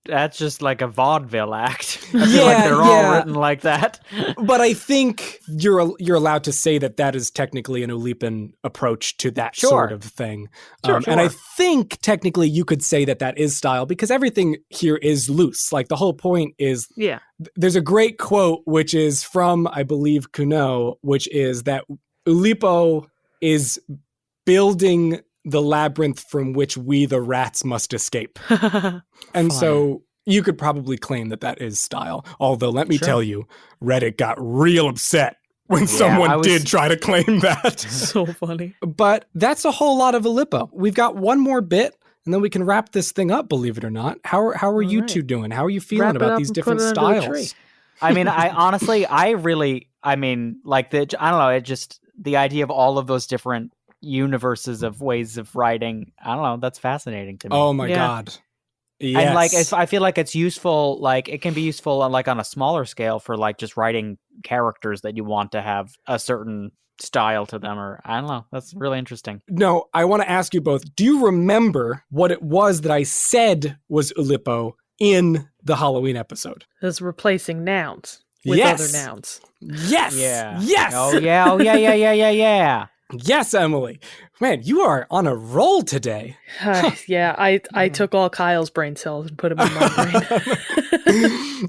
B: that's just like a vaudeville act. I feel like they're all written like that.
D: But I think you're allowed to say that is technically an Oulipan approach to that sort of thing.
B: Sure.
D: And I think technically you could say that is style because everything here is loose. Like the whole point is, there's a great quote which is from, I believe, Kuno, which is that Oulipo is building the labyrinth from which we, the rats, must escape. And so you could probably claim that is style. Although, let me tell you, Reddit got real upset when someone did try to claim that.
C: So funny.
D: But that's a whole lot of Oulipo. We've got one more bit, and then we can wrap this thing up, believe it or not. How are you two doing? How are you feeling about these different styles?
B: I mean, I honestly, I don't know, it just, the idea of all of those different universes of ways of writing, I don't know, that's fascinating to me.
D: Oh my God. Yes.
B: And like, I feel like it's useful, like it can be useful on like on a smaller scale for like just writing characters that you want to have a certain style to them, or I don't know, that's really interesting.
D: No, I want to ask you both, do you remember what it was that I said was Oulipo in the Halloween episode?
C: It's replacing nouns with other nouns.
D: Yes.
B: Yeah.
D: Yes.
B: Oh yeah.
D: Yes, Emily. Man, you are on a roll today.
C: Yeah, I took all Kyle's brain cells and put them in my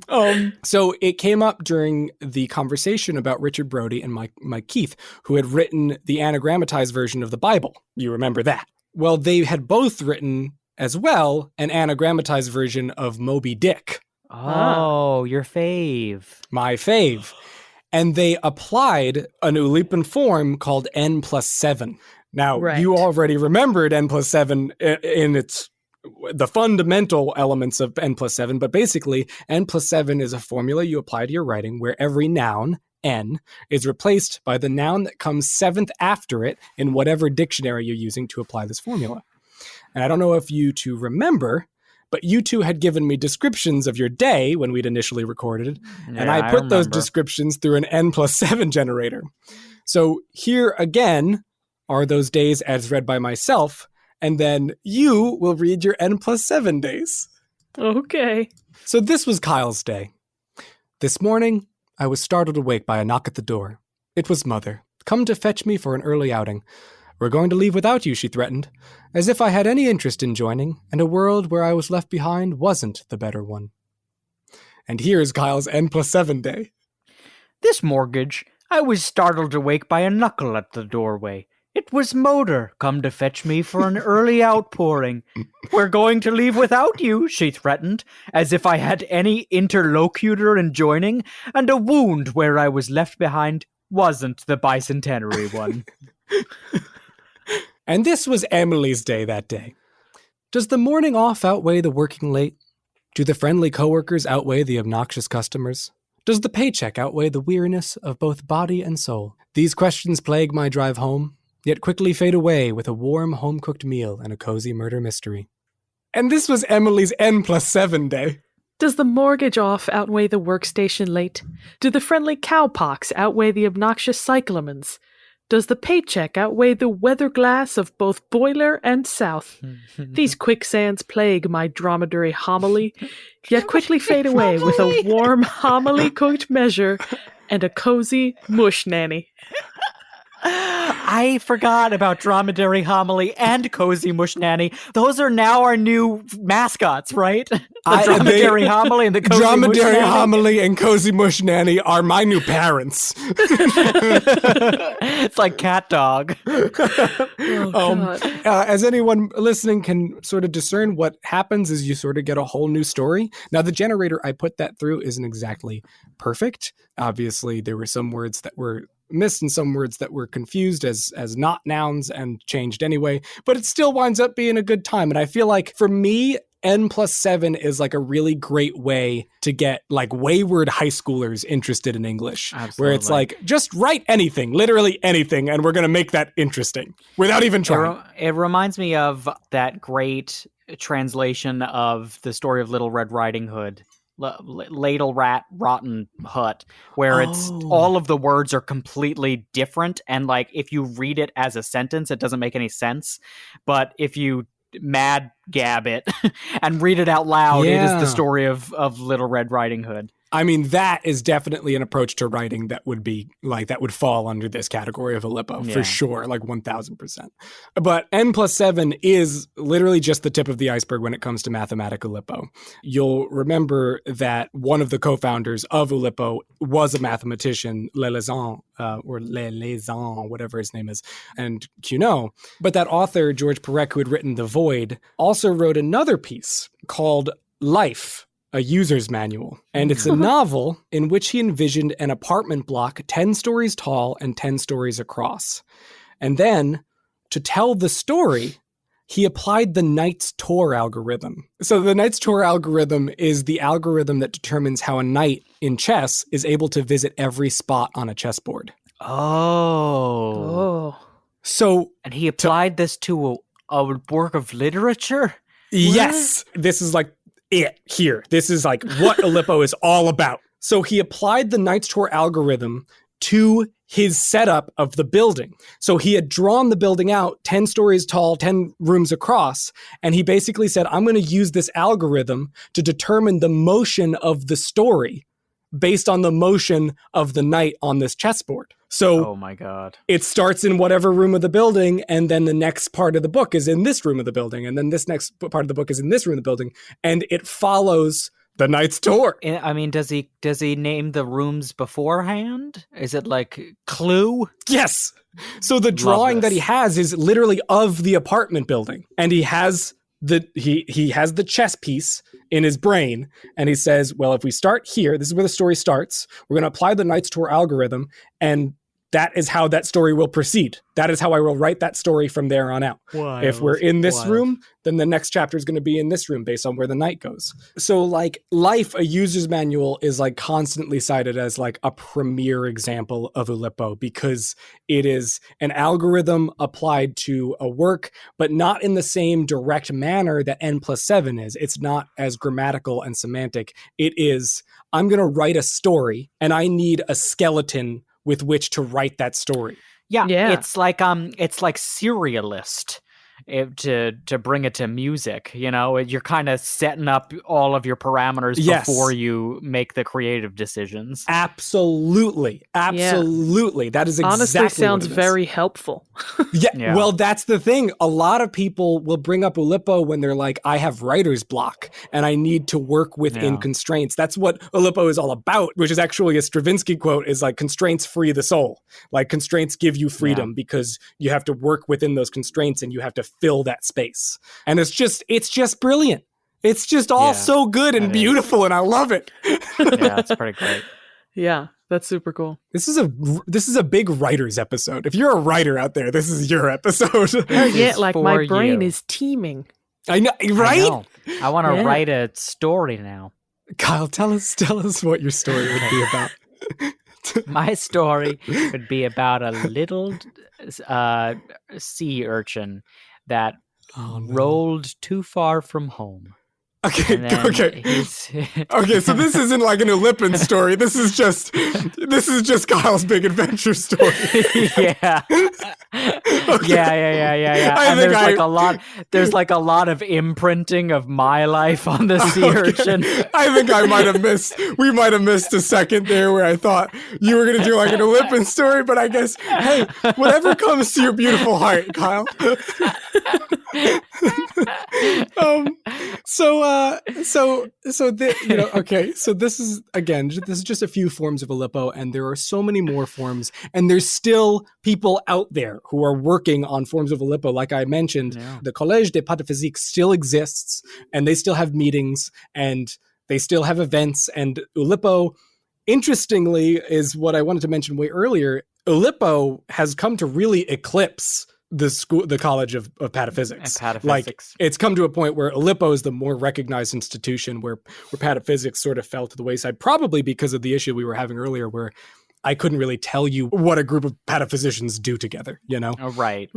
C: brain.
D: So it came up during the conversation about Richard Brody and Mike Keith, who had written the anagrammatized version of the Bible. You remember that? Well, they had both written as well an anagrammatized version of Moby Dick.
B: Oh, your fave.
D: My fave. And they applied an Oulipan form called N+7. Now, you already remembered N+7 in the fundamental elements of N+7, but basically N+7 is a formula you apply to your writing where every noun, N, is replaced by the noun that comes seventh after it in whatever dictionary you're using to apply this formula. And I don't know if you two remember, but you two had given me descriptions of your day when we'd initially recorded, and I put those descriptions through an N+7 generator. So here again are those days as read by myself, and then you will read your N+7 days.
C: Okay.
D: So this was Kyle's day. This morning, I was startled awake by a knock at the door. It was Mother, come to fetch me for an early outing. We're going to leave without you, she threatened, as if I had any interest in joining, and a world where I was left behind wasn't the better one. And here's Kyle's N+7 day.
B: This mortgage, I was startled awake by a knuckle at the doorway. It was Motor, come to fetch me for an early outpouring. We're going to leave without you, she threatened, as if I had any interlocutor in joining, and a wound where I was left behind wasn't the bicentenary one.
D: And this was Emily's day that day. Does the morning off outweigh the working late? Do the friendly coworkers outweigh the obnoxious customers? Does the paycheck outweigh the weariness of both body and soul? These questions plague my drive home, yet quickly fade away with a warm home-cooked meal and a cozy murder mystery. And this was Emily's N+7 day.
C: Does the mortgage off outweigh the workstation late? Do the friendly cowpox outweigh the obnoxious cyclamens? Does the paycheck outweigh the weather glass of both boiler and south? These quicksands plague my dromedary homily, yet quickly fade away with a warm homily-cooked measure and a cozy mush nanny.
B: I forgot about Dromedary Homily and Cozy Mush Nanny. Those are now our new mascots, right? The Dromedary Homily and the Cozy Mush Nanny.
D: Dromedary Homily and Cozy Mush Nanny are my new parents.
B: It's like cat dog.
D: As anyone listening can sort of discern, what happens is you sort of get a whole new story. Now, the generator I put that through isn't exactly perfect. Obviously, there were some words that were missed and some words that were confused as not nouns and changed anyway, but it still winds up being a good time. And I feel like for me, N+7 is like a really great way to get like wayward high schoolers interested in English.
B: Absolutely.
D: Where it's like, just write anything, literally anything, and we're going to make that interesting without even trying.
B: It reminds me of that great translation of the story of Little Red Riding Hood. Ladle Rat Rotten Hut, where it's all of the words are completely different, and like if you read it as a sentence it doesn't make any sense, but if you mad gab it and read it out loud, it is the story of Little Red Riding Hood.
D: I mean, that is definitely an approach to writing that would be like, that would fall under this category of Oulipo for sure, like 1000%. But N+7 is literally just the tip of the iceberg when it comes to mathematic Oulipo. You'll remember that one of the co-founders of Oulipo was a mathematician, Lelezan, whatever his name is, and Cuno. But that author, George Perec, who had written The Void, also wrote another piece called Life, a user's manual. And it's a novel in which he envisioned an apartment block 10 stories tall and 10 stories across. And then, to tell the story, he applied the Knight's Tour algorithm. So the Knight's Tour algorithm is the algorithm that determines how a knight in chess is able to visit every spot on a chessboard.
B: Oh.
D: So,
B: and he applied this to a work of literature?
D: Yes. What? This is like it here. This is like what Oulipo is all about. So he applied the Knight's Tour algorithm to his setup of the building. So he had drawn the building out 10 stories tall, 10 rooms across, and he basically said, I'm going to use this algorithm to determine the motion of the story based on the motion of the knight on this chessboard. So
B: oh my God.
D: It starts in whatever room of the building, and then the next part of the book is in this room of the building, and then this next part of the book is in this room of the building, and it follows the Knight's Tour.
B: I mean, does he name the rooms beforehand? Is it like Clue?
D: Yes. So the drawing that he has is literally of the apartment building, and he has he has the chess piece in his brain, and he says, well, if we start here, this is where the story starts, we're going to apply the Knight's Tour algorithm, and that is how that story will proceed. That is how I will write that story from there on out.
B: Wild,
D: if we're in this
B: wild.
D: room, then the next chapter is going to be in this room based on where the night goes. So like Life, a user's manual is like constantly cited as like a premier example of Oulipo because it is an algorithm applied to a work, but not in the same direct manner that N+7 is. It's not as grammatical and semantic. It is, I'm going to write a story and I need a skeleton with which to write that story.
B: Yeah,
C: Yeah.
B: it's like serialist. To bring it to music, you know, you're kind of setting up all of your parameters
D: Yes.
B: before you make the creative decisions.
D: Absolutely. That is exactly
C: Honestly, sounds
D: what it is.
C: very helpful.
B: Yeah.
D: Well, that's the thing. A lot of people will bring up Oulipo when they're like, I have writer's block and I need to work within
B: Yeah.
D: constraints. That's what Oulipo is all about, which is actually a Stravinsky quote is like, constraints free the soul. Like constraints give you freedom because you have to work within those constraints and you have to fill that space. And it's just brilliant. It's just all so good and
B: it is.
D: beautiful, and I love it.
B: Yeah, it's pretty great.
C: Yeah, that's super cool.
D: This is a big writers episode. If you're a writer out there, this is your episode.
C: Yeah, like my
B: for
C: brain
B: you.
C: is teeming.
D: I know, right?
B: I know. I want to
C: Yeah.
B: write a story now.
D: Kyle, tell us what your story would be about.
B: My story would be about a little sea urchin that rolled too far from home.
D: Okay,
B: And then
D: okay.
B: he's-
D: Okay, so this isn't like an Oulipo story. This is just Kyle's big adventure story.
B: yeah. Yeah.
D: I
B: And
D: think
B: there's like a lot of imprinting of my life on the sea urchin.
D: I think we might have missed a second there where I thought you were gonna do like an Oulipo story, but I guess, hey, whatever comes to your beautiful heart, Kyle. So this is just a few forms of Oulipo, and there are so many more forms, and there's still people out there who are working on forms of Oulipo. Like I mentioned, the Collège des Pataphysiques still exists, and they still have meetings, and they still have events, and Oulipo, interestingly, is what I wanted to mention way earlier. Oulipo has come to really eclipse the College of Pataphysics. Like, it's come to a point where Oulipo is the more recognized institution, where pataphysics sort of fell to the wayside, probably because of the issue we were having earlier, where I couldn't really tell you what a group of pataphysicians do together, you know?
B: Oh, right.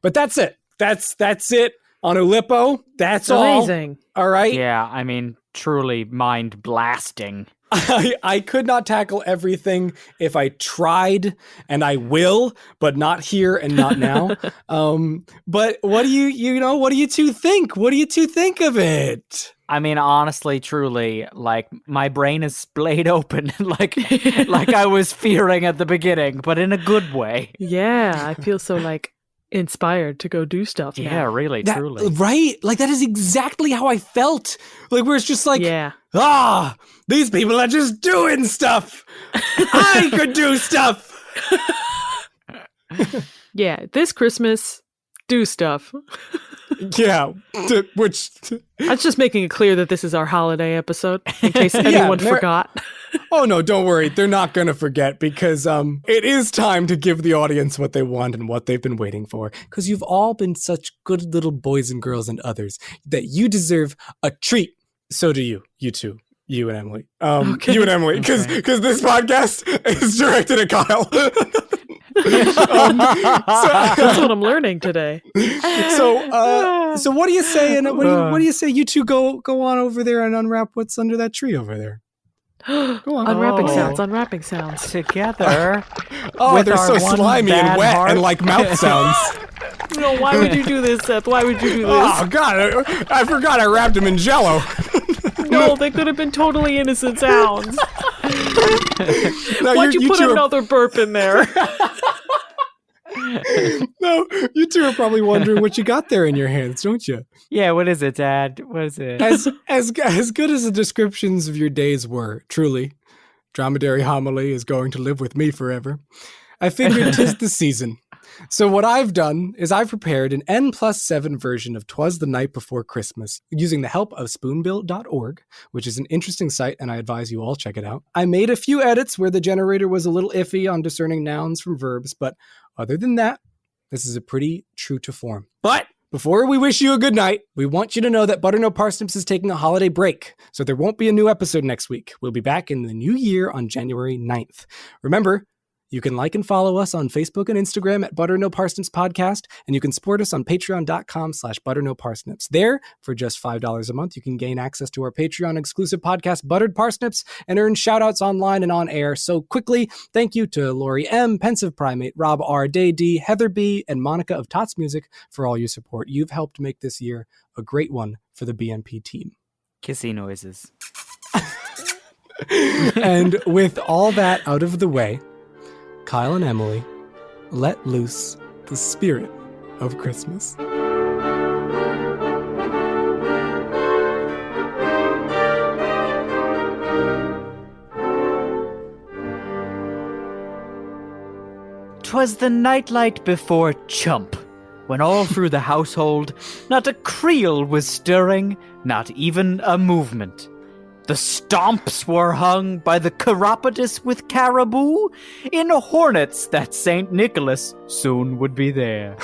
D: But that's it. That's it on Oulipo. That's
C: Amazing.
D: All right.
B: Yeah, I mean, truly mind blasting.
D: I could not tackle everything if I tried, and I will, but not here and not now. But what do what do you two think? What do you two think of it?
B: I mean, honestly, truly, like, my brain is splayed open, like I was fearing at the beginning, but in a good way.
C: Yeah, I feel so like inspired to go do stuff now.
B: Yeah, really, truly.
D: Right? Like, that is exactly how I felt. Like, where it's just like, these people are just doing stuff. I could do stuff.
C: Yeah, this Christmas, do stuff.
D: Yeah, which...
C: I was just making it clear that this is our holiday episode, in case anyone forgot.
D: Oh, no, don't worry. They're not going to forget, because it is time to give the audience what they want and what they've been waiting for. Because you've all been such good little boys and girls and others that you deserve a treat. So do you two. You and Emily. You and Emily, because this podcast is directed at Kyle.
C: That's what I'm learning today.
D: So what do you say? And what do you say? You two go on over there and unwrap what's under that tree over there. Go on.
C: Unwrapping sounds.
B: Together.
D: They're so slimy and wet and like mouth sounds.
C: No, why would you do this, Seth? Why would you do this?
D: Oh God, I forgot I wrapped them in Jell-O.
C: No, they could have been totally innocent sounds.
D: No,
C: Why'd you put another burp in there?
D: No, you two are probably wondering what you got there in your hands, don't you?
B: Yeah, what is it, Dad? What is it?
D: As good as the descriptions of your days were, truly, Dromedary Homily is going to live with me forever. I figured 'tis the season. So what I've done is I've prepared an N+7 version of 'Twas the Night Before Christmas using the help of spoonbuilt.org, which is an interesting site, and I advise you all check it out. I made a few edits where the generator was a little iffy on discerning nouns from verbs, but other than that, this is a pretty true to form. But before we wish you a good night, we want you to know that Butter No Parsnips is taking a holiday break, so there won't be a new episode next week. We'll be back in the new year on January 9th. Remember, you can like and follow us on Facebook and Instagram at Butter No Parsnips Podcast, and you can support us on patreon.com/butternoparsnips. There, for just $5 a month, you can gain access to our Patreon exclusive podcast, Buttered Parsnips, and earn shoutouts online and on air. So quickly, thank you to Lori M, Pensive Primate, Rob R, Day D, Heather B, and Monica of Tots Music for all your support. You've helped make this year a great one for the BNP team.
B: Kissy noises.
D: And with all that out of the way, Kyle and Emily, let loose the spirit of Christmas.
B: "'Twas the nightlight before Chump, when all through the household not a creel was stirring, not even a movement. The stomps were hung by the chiropodist with caribou in hornets that St. Nicholas soon would be there.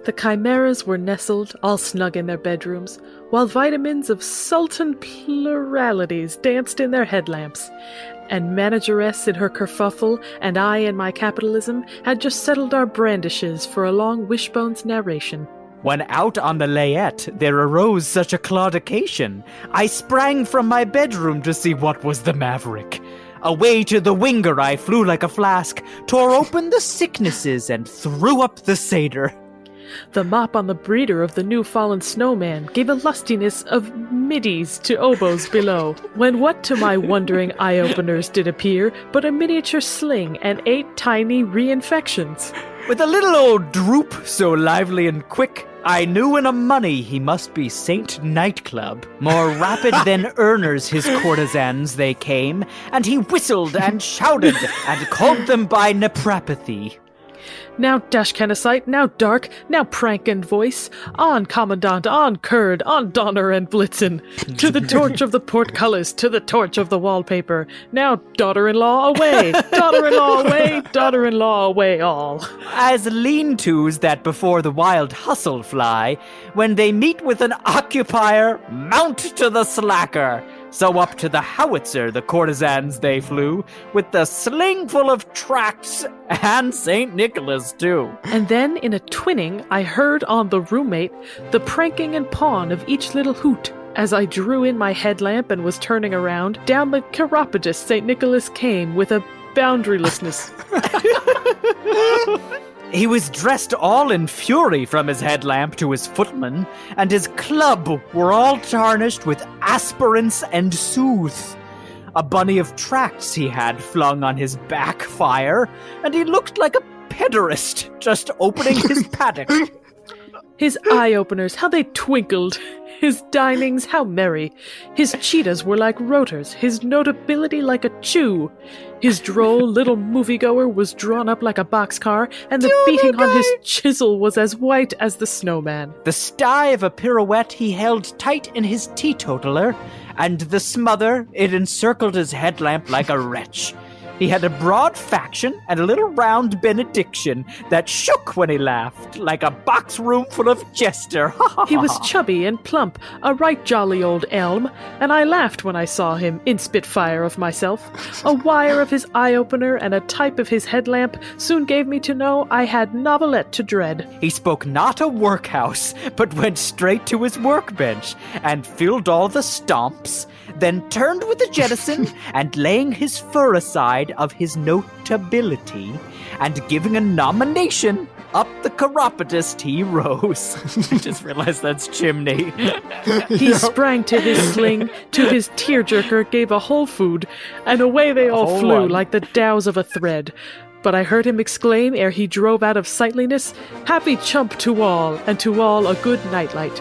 C: The chimeras were nestled, all snug in their bedrooms, while vitamins of sultan pluralities danced in their headlamps. And manageress in her kerfuffle, and I in my capitalism, had just settled our brandishes for a long wishbone's narration.
B: When out on the layette there arose such a claudication, I sprang from my bedroom to see what was the maverick. Away to the winger I flew like a flask, tore open the sicknesses, and threw up the satyr.
C: The mop on the breeder of the new fallen snowman gave a lustiness of middies to oboes below, when what to my wondering eye-openers did appear but a miniature sling and 8 tiny reinfections.
B: With a little old droop so lively and quick, I knew in a money he must be Saint Nightclub. More rapid than earners his courtesans they came, and he whistled and shouted and called them by neprapathy.
C: Now Dashkenasite, now Dark, now Prank and Voice, on Commandant, on Kurd, on Donner and Blitzen, to the torch of the portcullis, to the torch of the wallpaper, now daughter-in-law away, daughter-in-law away, daughter-in-law away all.
B: As lean-tos that before the wild hustle fly, when they meet with an occupier, mount to the slacker. So up to the howitzer the courtesans they flew, with the sling full of tracts, and St. Nicholas too.
C: And then in a twinning I heard on the roommate the pranking and pawn of each little hoot. As I drew in my headlamp and was turning around, down the chiropodist St. Nicholas came with a boundarylessness.
B: He was dressed all in fury from his headlamp to his footman, and his club were all tarnished with aspirants and sooth. A bunny of tracts he had flung on his back fire, and he looked like a pederast just opening his paddock.
C: His eye-openers, how they twinkled. His dinings, how merry. His cheetahs were like rotors, his notability like a chew. His droll little moviegoer was drawn up like a boxcar, and the beating on his chisel was as white as the snowman.
B: The sty of a pirouette he held tight in his teetotaler, and the smother, it encircled his headlamp like a wretch. He had a broad faction and a little round benediction that shook when he laughed, like a box room full of jester.
C: He was chubby and plump, a right jolly old elm, and I laughed when I saw him, in spitfire of myself. A wire of his eye-opener and a type of his headlamp soon gave me to know I had novelette to dread.
B: He spoke not a workhouse, but went straight to his workbench, and filled all the stomps, then turned with a jettison, and laying his fur aside of his notability, and giving a nomination, up the chiropodist he rose. I just realized that's chimney.
C: He sprang to his sling, to his tearjerker gave a whole food, and away they all flew like the dows of a thread. But I heard him exclaim ere he drove out of sightliness, "Happy Chump to all, and to all a good nightlight."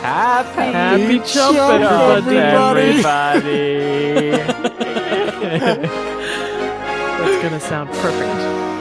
B: Happy
C: Chump, everybody.
B: everybody.
C: That's gonna sound perfect.